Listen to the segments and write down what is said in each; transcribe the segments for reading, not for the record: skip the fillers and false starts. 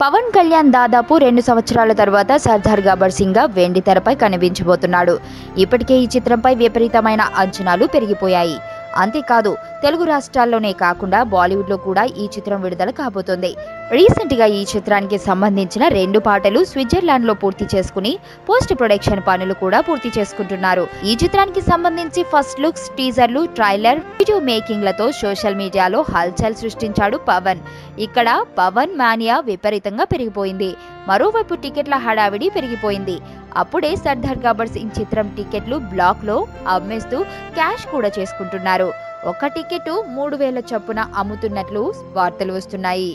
పవన్ కళ్యాణ్ దాదాపు 2 సంవత్సరాల తర్వాత సర్దార్ గబ్బర్ సింగ్ గా వెండి తెరపై కనిపించబోతున్నాడు. ఇప్పటికే ఈ చిత్రంపై విపరీతమైన అంచనాలు పెరిగిపోయాయి. అంతేకాదు తెలుగు రాష్ట్రాల్లోనే కాకుండా బాలీవుడ్ లో కూడా ఈ చిత్రం విడుదల కాబోతోంది. రీసెంట్ గా ఈ చిత్రానికి సంబంధించిన 2 పాటలు స్విట్జర్లాండ్ లో పూర్తి చేసుకుని పోస్ట్ ప్రొడక్షన్ పనులు కూడా పూర్తి చేసుకుంటున్నారు. ఈ చిత్రానికి సంబంధించి ఫస్ట్ లుక్స్, టీజర్లు, ట్రైలర్, వీడియో మేకింగ్ లతో సోషల్ మీడియాలో హల్చల్ సృష్టించాడు పవన్. ఇక్కడ పవన్ మానియా విపరీతంగా పెరిగిపోయింది. మరోవైపు టికెట్ల హడావిడి పెరిగిపోయింది. అప్పుడే సర్దార్ గబ్బర్ సింగ్ చిత్రం టికెట్లు బ్లాక్ లో అమ్మేస్తూ క్యాష్ కూడా చేసుకుంటున్నారు. ఒక టికెట్ 3000 చొప్పున అమ్ముతున్నట్లు వార్తలు వస్తున్నాయి.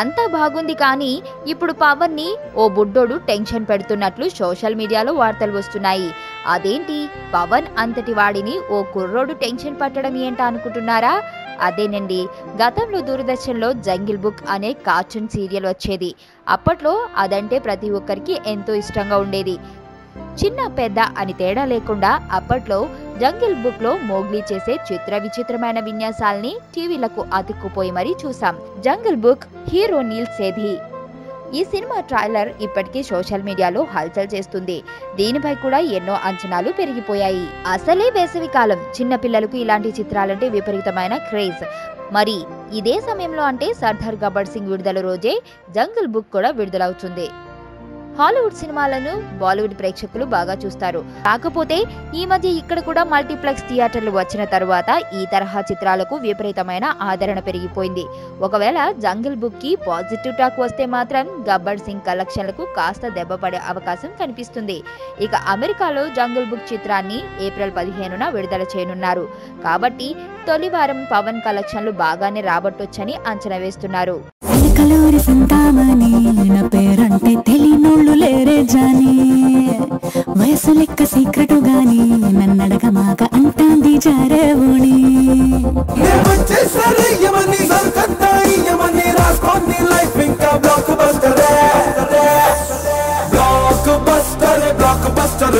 అంతా బాగుంది, కానీ ఇప్పుడు పవన్ ని ఓ బుడ్డోడు టెన్షన్ పెడుతున్నట్లు సోషల్ మీడియాలో వార్తలు వస్తున్నాయి. అదేంటి, పవన్ అంతటి వాడిని ఓ కుర్రోడు టెన్షన్ పట్టడం ఏంటా అనుకుంటున్నారా? అదేనండి, గతంలో దూరదర్శన్లో జంగిల్ బుక్ అనే కార్టూన్ సీరియల్ వచ్చేది. అప్పట్లో అదంటే ప్రతి ఒక్కరికి ఎంతో ఇష్టంగా ఉండేది. చిన్న పెద్ద అని తేడా లేకుండా అప్పట్లో జంగిల్ బుక్ లో మోగ్లీ చేసే విచిత్రమైన విన్యాసాల్ని టీవీలకు అతుక్కుపోయి మరీ చూసాం. Jungle Book hero Neel Sethi. ఈ సినిమా ట్రైలర్ ఇప్పటికీ సోషల్ మీడియాలో హల్చల్ చేస్తుంది. దీనిపై కూడా ఎన్నో అంచనాలు పెరిగిపోయాయి. అసలే వేసవి కాలం, చిన్న పిల్లలకు ఇలాంటి చిత్రాలంటే విపరీతమైన క్రేజ్. మరి ఇదే సమయంలో అంటే సర్దార్ గబ్బర్ సింగ్ విడుదల రోజే జంగిల్ బుక్ కూడా విడుదలవుతుంది. హాలీవుడ్ సినిమాలను బాలీవుడ్ ప్రేక్షకులు బాగా చూస్తారు. కాకపోతే ఈ మధ్య ఇక్కడ కూడా మల్టీప్లెక్స్ థియేటర్లు వచ్చిన తరువాత ఈ తరహా చిత్రాలకు విపరీతమైన ఆదరణ పెరిగిపోయింది. ఒకవేళ జంగిల్ బుక్ కి పాజిటివ్ టాక్ వస్తే మాత్రం గబ్బర్ సింగ్ కలెక్షన్లకు కాస్త దెబ్బపడే అవకాశం కనిపిస్తుంది. ఇక అమెరికాలో జంగిల్ బుక్ చిత్రాన్ని ఏప్రిల్ 15న విడుదల చేయనున్నారు. కాబట్టి తొలి వారం పవన్ కలెక్షన్లు బాగానే రాబట్టొచ్చని అంచనా వేస్తున్నారు. కలూరి సింతామణి నా పేరంటే తెలియనోళ్ళు లేరే జాని, వయసు లెక్క సీక్రెట్ గాని నన్నడగమాక అంటాంది జారేవుని. Block buster